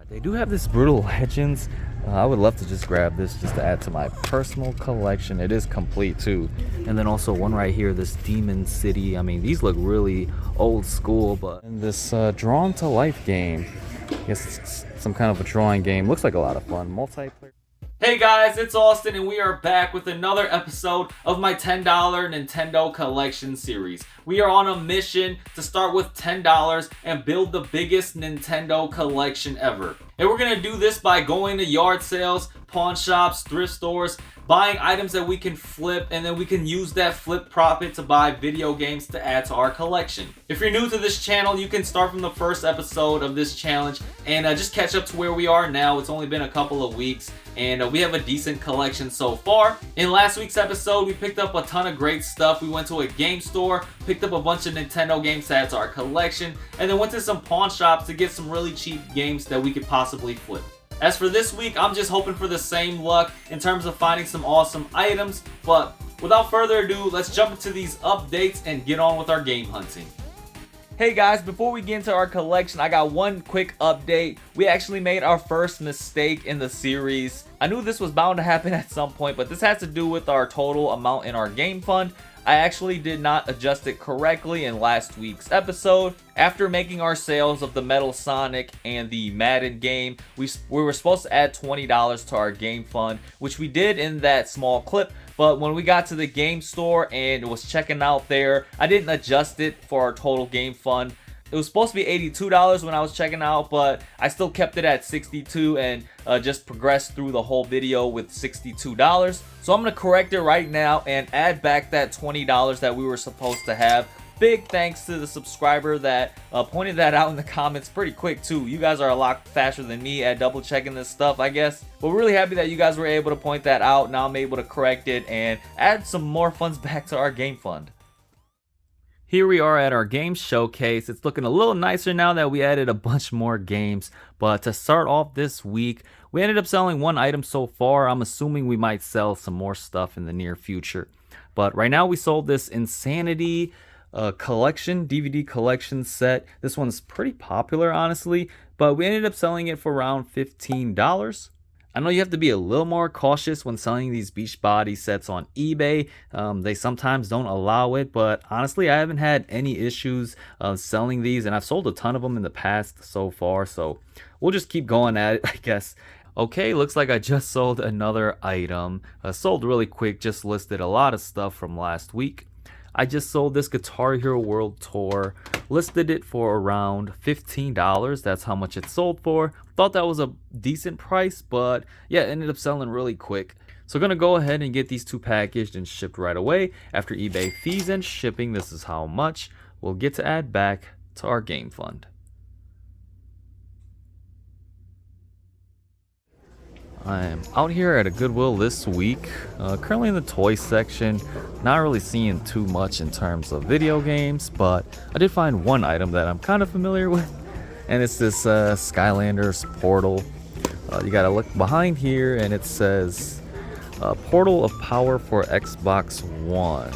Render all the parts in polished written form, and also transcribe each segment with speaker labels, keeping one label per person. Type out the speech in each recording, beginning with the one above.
Speaker 1: They do have this Brutal Legends. I would love to just grab this just to add to my personal collection. It is complete too. And then also one right here, this Demon City. I mean, these look really old school, but and this Drawn to Life game. I guess it's some kind of a drawing game. Looks like a lot of fun. Multiplayer.
Speaker 2: Hey guys, it's Austin and we are back with another episode of my $10 Nintendo Collection series. We are on a mission to start with $10 and build the biggest Nintendo collection ever. And we're gonna do this by going to yard sales, pawn shops, thrift stores, buying items that we can flip, and then we can use that flip profit to buy video games to add to our collection. If you're new to this channel, you can start from the first episode of this challenge and just catch up to where we are now. It's only been a couple of weeks and we have a decent collection so far. In last week's episode, we picked up a ton of great stuff. We went to a game store, picked up a bunch of Nintendo games to add to our collection, and then went to some pawn shops to get some really cheap games that we could possibly flip. As for this week, I'm just hoping for the same luck in terms of finding some awesome items, but without further ado, let's jump into these updates and get on with our game hunting. Hey guys, before we get into our collection, I got one quick update. We actually made our first mistake in the series. I knew this was bound to happen at some point, but this has to do with our total amount in our game fund. I actually did not adjust it correctly in last week's episode. After making our sales of the Metal Sonic and the Madden game, we were supposed to add $20 to our game fund, which we did in that small clip. But when we got to the game store and was checking out there, I didn't adjust it for our total game fund. It was supposed to be $82 when I was checking out, but I still kept it at $62 and just progressed through the whole video with $62. So I'm going to correct it right now and add back that $20 that we were supposed to have. Big thanks to the subscriber that pointed that out in the comments pretty quick too. You guys are a lot faster than me at double checking this stuff, I guess. But we're really happy that you guys were able to point that out. Now I'm able to correct it and add some more funds back to our game fund. Here we are at our game showcase. It's looking a little nicer now that we added a bunch more games. But to start off this week, we ended up selling one item so far. I'm assuming we might sell some more stuff in the near future. But right now we sold this Insanity collection, DVD collection set. This one's pretty popular, honestly. But we ended up selling it for around $15. I know you have to be a little more cautious when selling these Beachbody sets on eBay. They sometimes don't allow it, but honestly, I haven't had any issues selling these, and I've sold a ton of them in the past so far, so we'll just keep going at it, I guess. Okay, looks like I just sold another item. Sold really quick, just listed a lot of stuff from last week. I just sold this Guitar Hero World Tour, listed it for around $15. That's how much it sold for. Thought that was a decent price, but yeah, it ended up selling really quick. So gonna go ahead and get these two packaged and shipped right away. After eBay fees and shipping, this is how much we'll get to add back to our game fund. I am out here at a Goodwill this week, currently in the toy section. Not really seeing too much in terms of video games, but I did find one item that I'm kind of familiar with, and it's this Skylanders Portal. You gotta look behind here and it says Portal of Power for Xbox One.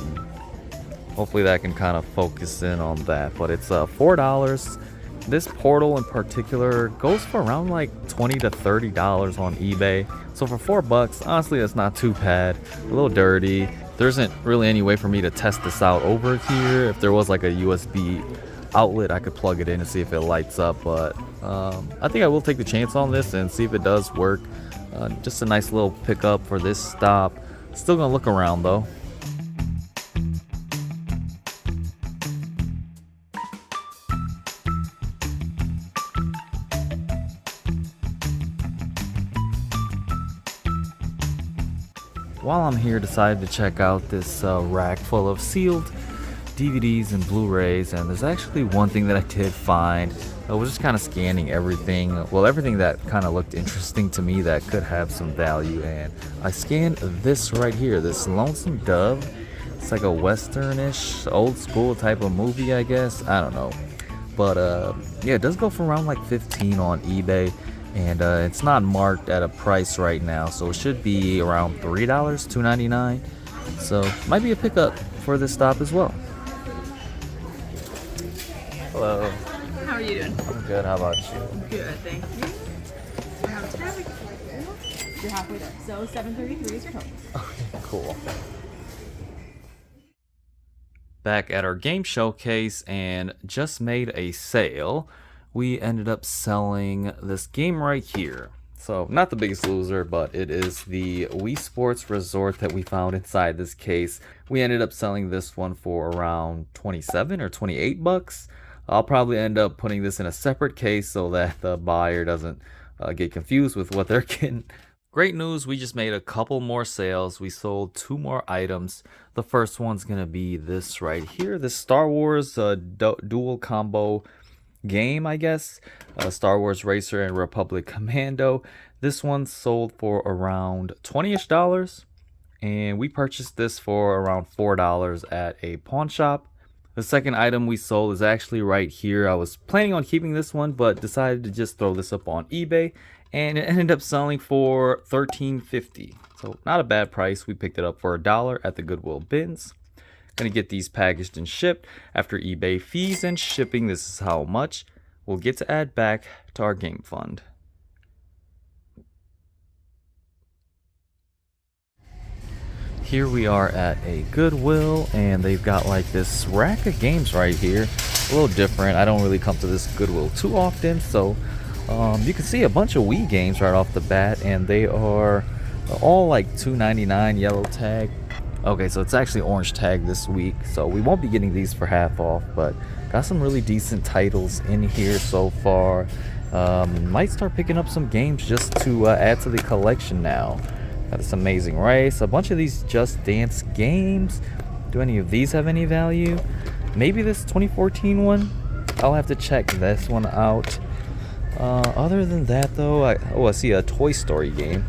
Speaker 2: Hopefully that can kind of focus in on that, but it's $4. This portal in particular goes for around like $20 to $30 on eBay. So for $4, honestly, that's not too bad. A little dirty. There isn't really any way for me to test this out over here. If there was like a USB outlet, I could plug it in and see if it lights up. But I think I will take the chance on this and see if it does work. Just a nice little pickup for this stop. Still gonna look around though. While I'm here, decided to check out this rack full of sealed DVDs and Blu-rays, and there's actually one thing that I did find. I was just kind of scanning everything, well, everything that kind of looked interesting to me that could have some value, and I scanned this right here, this Lonesome Dove. It's like a western-ish, old school type of movie, I guess. I don't know, but yeah, it does go for around like $15 on eBay. And it's not marked at a price right now, so it should be around $3, $2.99. So might be a pickup for this stop as well. Hello.
Speaker 3: How are you doing?
Speaker 1: I'm good. How about you?
Speaker 3: Good, thank you. You're halfway there. So 733 is your total.
Speaker 1: Okay, cool. Back at our game showcase and just made a sale. We ended up selling this game right here. So not the biggest loser, but it is the Wii Sports Resort that we found inside this case. We ended up selling this one for around 27 or 28 bucks. I'll probably end up putting this in a separate case so that the buyer doesn't get confused with what they're getting. Great news, we just made a couple more sales. We sold 2 more items. The first one's gonna be this right here, this Star Wars dual combo game, I guess. Star Wars Racer and Republic Commando. This one sold for around $20-ish, and we purchased this for around $4 at a pawn shop. The second item we sold is actually right here. I was planning on keeping this one, but decided to just throw this up on eBay, and it ended up selling for $13.50. So not a bad price. We picked it up for $1 at the Goodwill bins. Gonna get these packaged and shipped. After eBay fees and shipping, this is how much we'll get to add back to our game fund. Here we are at a Goodwill, and they've got like this rack of games right here. A little different. I don't really come to this Goodwill too often, so you can see a bunch of Wii games right off the bat, and they are all like $2.99 yellow tag. Okay, so it's actually orange tag this week, so we won't be getting these for half off, but got some really decent titles in here so far. Might start picking up some games just to add to the collection now. Got this Amazing Race, a bunch of these Just Dance games. Do any of these have any value? Maybe this 2014 one? I'll have to check this one out. Other than that though, I see a Toy Story game.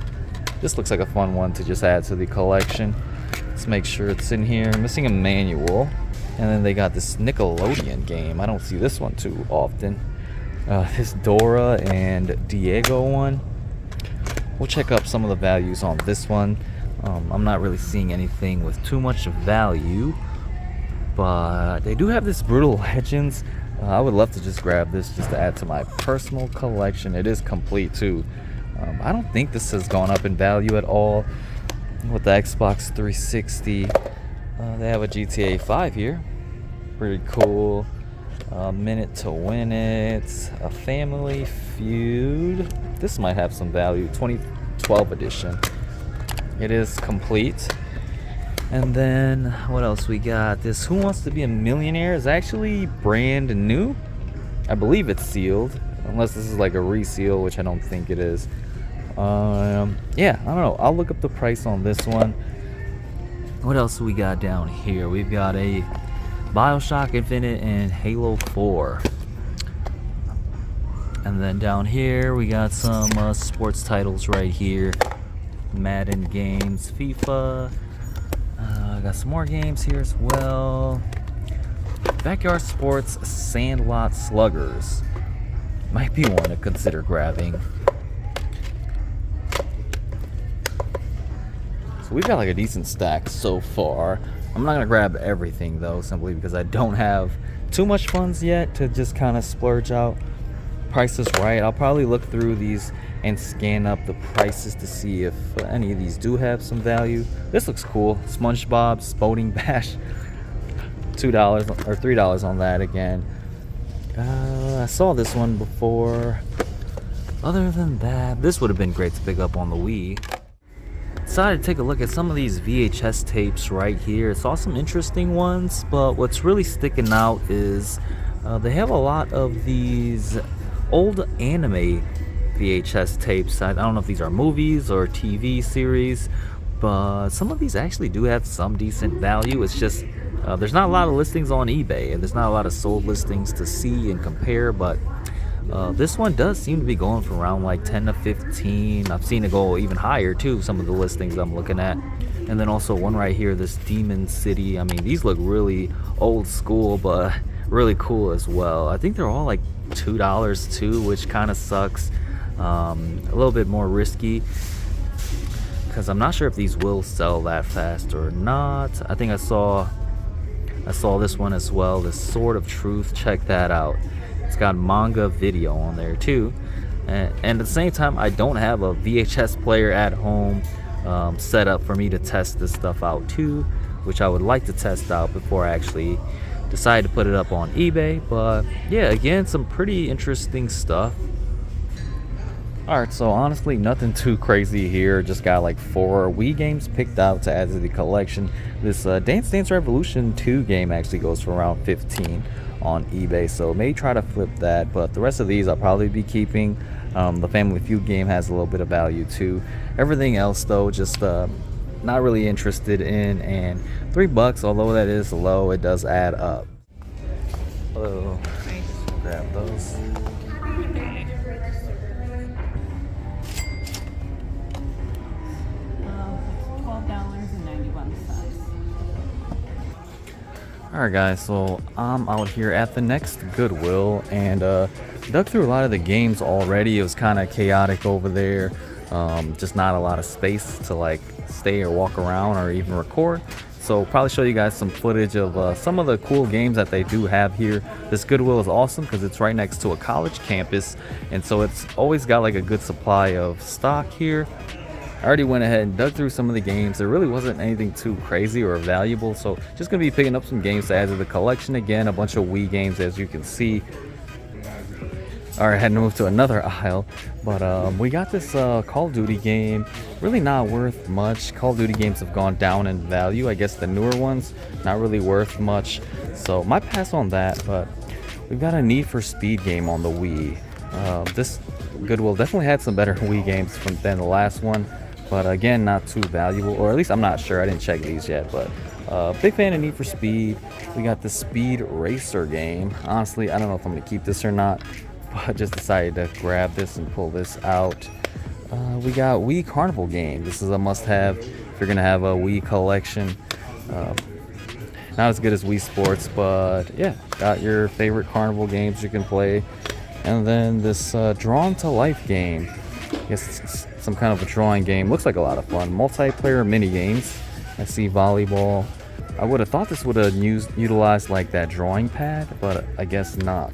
Speaker 1: This looks like a fun one to just add to the collection. Let's make sure it's in here. Missing a manual. And then they got this Nickelodeon game. I don't see this one too often. This Dora and Diego one. We'll check up some of the values on this one. I'm not really seeing anything with too much value, but they do have this Brutal Legends. I would love to just grab this just to add to my personal collection. It is complete too. I don't think this has gone up in value at all. With the Xbox 360, they have a GTA 5 here. Pretty cool. Minute to Win It, a Family Feud. This might have some value. 2012 edition. It is complete. And then what else we got? This Who Wants to Be a Millionaire is actually brand new. I believe it's sealed, unless this is like a reseal, which I don't think it is. Yeah, I don't know. I'll look up the price on this one. What else do we got down here? We've got a BioShock Infinite and Halo 4. And then down here we got some sports titles right here. Madden games, FIFA. Got some more games here as well. Backyard Sports Sandlot Sluggers. Might be one to consider grabbing. So we've got like a decent stack so far. I'm not gonna grab everything though, simply because I don't have too much funds yet to just kind of splurge out. Price is right. I'll probably look through these and scan up the prices to see if any of these do have some value. This looks cool. SpongeBob's Boating Bash. $2 or $3 on that again. I saw this one before. Other than that, this would have been great to pick up on the Wii. Decided to take a look at some of these VHS tapes right here. Saw some interesting ones, but what's really sticking out is they have a lot of these old anime VHS tapes. I don't know if these are movies or TV series, but some of these actually do have some decent value. It's just there's not a lot of listings on eBay, and there's not a lot of sold listings to see and compare, but this one does seem to be going for around like 10 to 15. I've seen it go even higher too, some of the listings I'm looking at. And then also one right here, this Demon City. I mean, these look really old school, but really cool as well. I think they're all like $2 too, which kind of sucks. A little bit more risky, because I'm not sure if these will sell that fast or not. I think I saw this one as well, the Sword of Truth. Check that out. It's got manga video on there too. And at the same time, I don't have a VHS player at home set up for me to test this stuff out too, which I would like to test out before I actually decide to put it up on eBay. But yeah, again, some pretty interesting stuff. Alright, so honestly, nothing too crazy here. Just got like 4 Wii games picked out to add to the collection. This Dance Dance Revolution 2 game actually goes for around 15 on eBay, so may try to flip that, but the rest of these I'll probably be keeping. The Family Feud game has a little bit of value too. Everything else though, just not really interested in, and $3, although that is low, it does add up. Hello. Grab those. Alright guys, so I'm out here at the next Goodwill and dug through a lot of the games already. It was kind of chaotic over there, just not a lot of space to like stay or walk around or even record. So probably show you guys some footage of some of the cool games that they do have here. This Goodwill is awesome because it's right next to a college campus, and so it's always got like a good supply of stock here. I already went ahead and dug through some of the games. There really wasn't anything too crazy or valuable, so just gonna be picking up some games to add to the collection. Again, a bunch of Wii games, as you can see. Alright, I had to move to another aisle, but we got this Call of Duty game. Really not worth much. Call of Duty games have gone down in value. I guess the newer ones not really worth much, so might pass on that. But we've got a Need for Speed game on the Wii. This Goodwill definitely had some better Wii games than the last one, but again, not too valuable, or at least I'm not sure. I didn't check these yet, but big fan of Need for Speed. We got the Speed Racer game. Honestly, I don't know if I'm gonna keep this or not, but just decided to grab this and pull this out. We got Wii Carnival game. This is a must-have if you're gonna have a Wii collection. Not as good as Wii Sports, but yeah, got your favorite Carnival games you can play. And then this Drawn to Life game. I guess it's some kind of a drawing game. Looks like a lot of fun. Multiplayer mini games. I see volleyball. I would have thought this would have utilized like that drawing pad, but I guess not.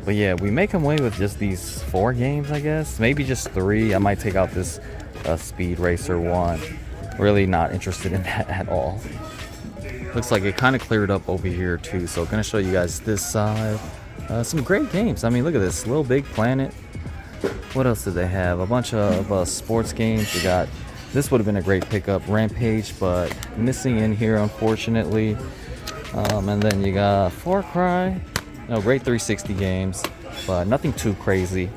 Speaker 1: But yeah, we make away with just these 4 games, I guess. Maybe just 3. I might take out this Speed Racer 1. Really not interested in that at all. Looks like it kind of cleared up over here too, so I'm gonna show you guys this side. Some great games. I mean, look at this. Little Big Planet. What else did they have? A bunch of sports games. We got, this would have been a great pickup, Rampage, but missing in here, unfortunately. And then you got Far Cry. No, great 360 games, but nothing too crazy.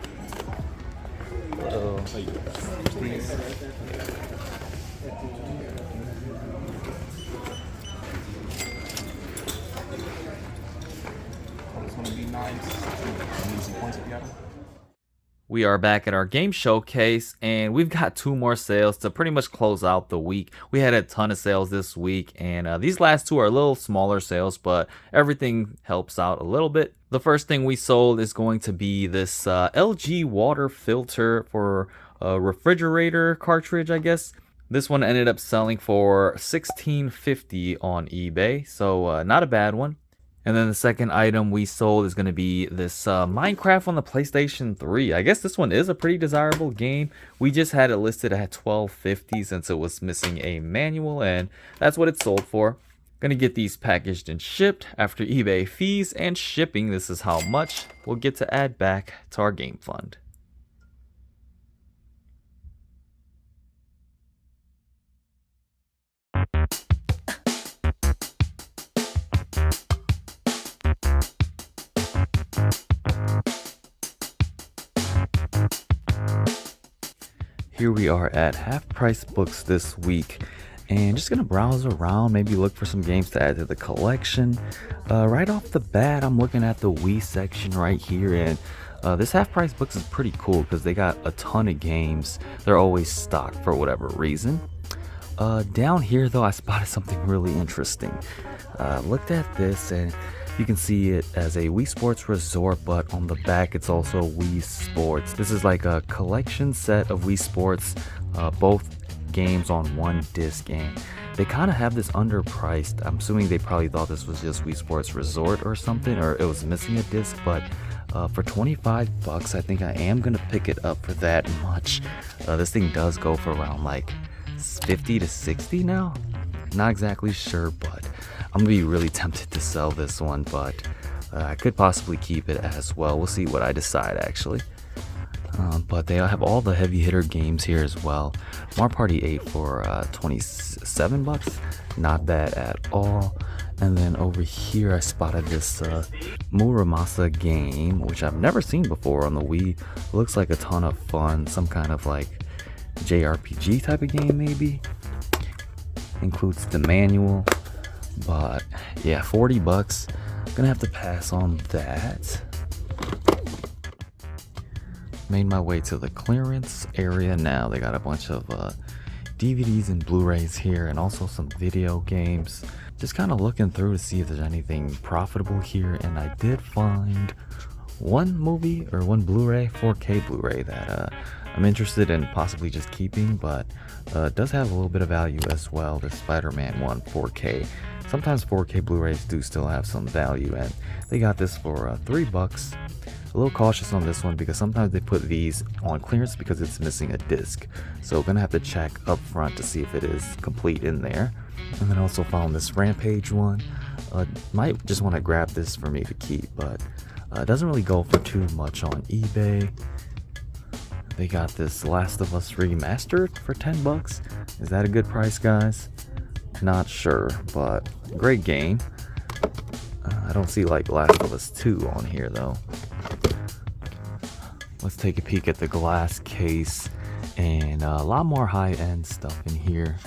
Speaker 1: We are back at our game showcase, and we've got 2 more sales to pretty much close out the week. We had a ton of sales this week, and these last 2 are a little smaller sales, but everything helps out a little bit. The first thing we sold is going to be this LG water filter for a refrigerator cartridge, I guess. This one ended up selling for $16.50 on eBay, so not a bad one. And then the second item we sold is going to be this Minecraft on the PlayStation 3. I guess this one is a pretty desirable game. We just had it listed at $12.50 since it was missing a manual, and that's what it sold for. Going to get these packaged and shipped. After eBay fees and shipping, this is how much we'll get to add back to our game fund. Here we are at Half Price Books this week, and just gonna browse around, maybe look for some games to add to the collection. Right off the bat, I'm looking at the Wii section right here, and this Half Price Books is pretty cool because they got a ton of games. They're always stocked for whatever reason. Down here though, I spotted something really interesting. Looked at this, and you can see it as a Wii Sports Resort, but on the back it's also Wii Sports. This is like a collection set of Wii Sports, both games on one disc, and they kind of have this underpriced. I'm assuming they probably thought this was just Wii Sports Resort or something, or it was missing a disc, but For 25 bucks, I think I am gonna pick it up for that much. This thing does go for around like 50 to 60 now. Not exactly sure, but I'm gonna be really tempted to sell this one, but I could possibly keep it as well. We'll see what I decide actually. But they have all the heavy hitter games here as well. Mario Party 8 for 27 bucks, not bad at all. And then over here I spotted this Muramasa game, which I've never seen before on the Wii. Looks like a ton of fun, some kind of like JRPG type of game maybe. Includes the manual, but yeah, 40 bucks. Gonna have to pass on that. Made my way to the clearance area now. They got a bunch of DVDs and Blu-rays here, and also some video games. Just kind of looking through to see if there's anything profitable here, and I did find one movie or one Blu-ray, 4K Blu-ray that I'm interested in possibly just keeping, but it does have a little bit of value as well. The Spider-Man 1 4K. Sometimes 4K Blu-rays do still have some value, and they got this for 3 bucks. A little cautious on this one because sometimes they put these on clearance because it's missing a disc. So gonna have to check up front to see if it is complete in there. And then also found this Rampage one. Might just want to grab this for me to keep, but it doesn't really go for too much on eBay. They got this Last of Us Remastered for 10 bucks. Is that a good price, guys? Not sure, but great game. I don't see like Last of Us 2 on here though. Let's take a peek at the glass case, and a lot more high-end stuff in here.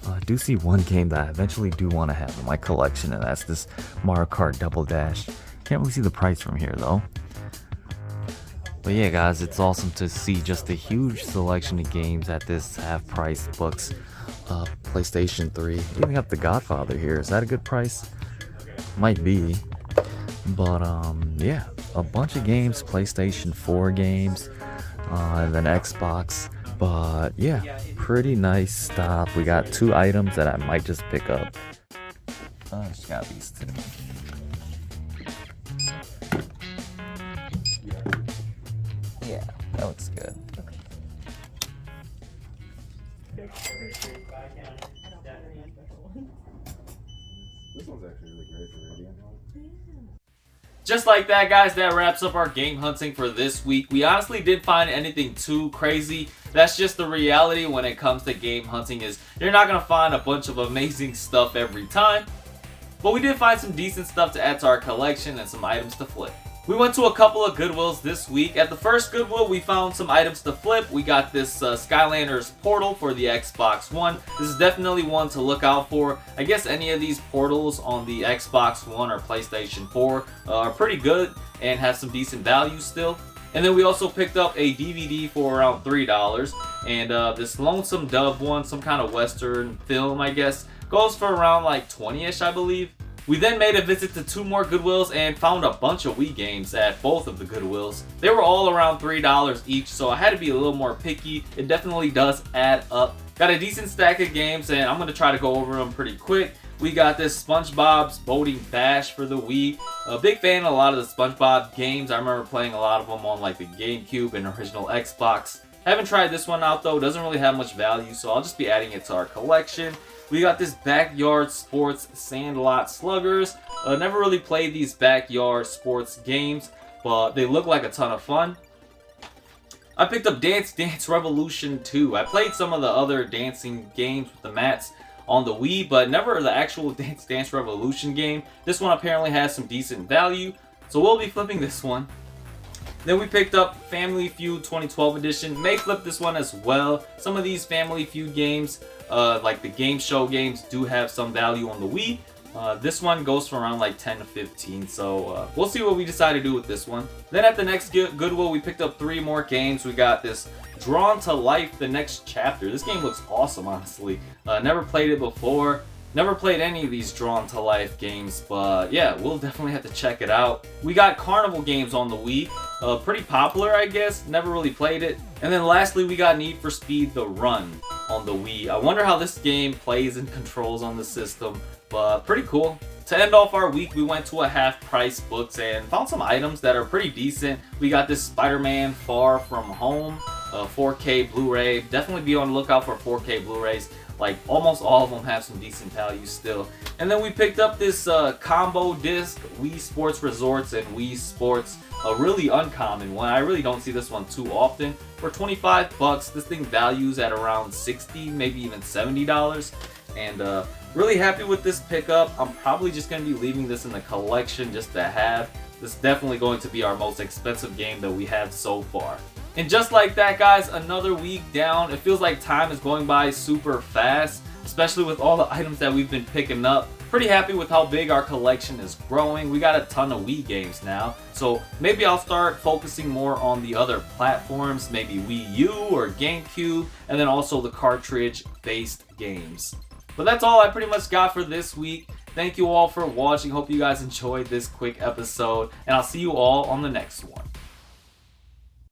Speaker 1: I do see one game that I eventually do want to have in my collection, and that's this Mario Kart Double Dash. Can't really see the price from here though. But yeah guys, it's awesome to see just a huge selection of games at this half-price books. PlayStation 3. Even got The Godfather here. Is that a good price? Might be. But yeah, a bunch of games, PlayStation 4 games, and then Xbox. But yeah, pretty nice stuff. We got 2 items that I might just pick up. Just got these 2. Yeah, that looks good.
Speaker 4: This one's actually really great for radio.
Speaker 2: Just like that, guys, that wraps up our game hunting for this week. We honestly didn't find anything too crazy. That's just the reality when it comes to game hunting, is you're not going to find a bunch of amazing stuff every time. But we did find some decent stuff to add to our collection and some items to flip. We went to a couple of Goodwills this week. At the first Goodwill, we found some items to flip. We got this Skylanders portal for the Xbox One. This is definitely one to look out for. I guess any of these portals on the Xbox One or PlayStation 4 are pretty good and have some decent value still. And then we also picked up a DVD for around $3. And this Lonesome Dove one, some kind of Western film, I guess, goes for around like 20-ish, I believe. We then made a visit to 2 more Goodwills and found a bunch of Wii games at both of the Goodwills. They were all around $3 each, so I had to be a little more picky. It definitely does add up. Got a decent stack of games, and I'm going to try to go over them pretty quick. We got this SpongeBob's Boating Bash for the Wii. A big fan of a lot of the SpongeBob games. I remember playing a lot of them on like the GameCube and original Xbox. Haven't tried this one out though. Doesn't really have much value, so I'll just be adding it to our collection. We got this Backyard Sports Sandlot Sluggers. Never really played these backyard sports games, but they look like a ton of fun. I picked up Dance Dance Revolution 2. I played some of the other dancing games with the mats on the Wii, but never the actual Dance Dance Revolution game. This one apparently has some decent value, so we'll be flipping this one. Then we picked up Family Feud 2012 edition. May flip this one as well. Some of these Family Feud games, like the game show games, do have some value on the Wii. This one goes for around like 10 to 15, so we'll see what we decide to do with this one. Then at the next Goodwill, we picked up 3 more games. We got this Drawn to Life, The Next Chapter. This game looks awesome, honestly. Never played it before. Never played any of these Drawn to Life games, but yeah, we'll definitely have to check it out. We got Carnival games on the Wii. Pretty popular, I guess. Never really played it. And then lastly, we got Need for Speed The Run on the Wii. I wonder how this game plays and controls on the system, But pretty cool. To end off our week, we went to a half price books and found some items that are pretty decent. We got this Spider-Man Far From Home 4K Blu-ray. Definitely be on the lookout for 4K Blu-rays. Like almost all of them have some decent value still. And then we picked up this combo disc, Wii Sports Resorts and Wii Sports, a really uncommon one. I really don't see this one too often. For 25 bucks, this thing values at around 60, maybe even $70. And really happy with this pickup. I'm probably just going to be leaving this in the collection just to have. This is definitely going to be our most expensive game that we have so far. And just like that, guys, another week down. It feels like time is going by super fast, especially with all the items that we've been picking up. Pretty happy with how big our collection is growing. We got a ton of Wii games now, so maybe I'll start focusing more on the other platforms, maybe Wii U or GameCube, and then also the cartridge-based games. But that's all I pretty much got for this week. Thank you all for watching. Hope you guys enjoyed this quick episode, and I'll see you all on the next one.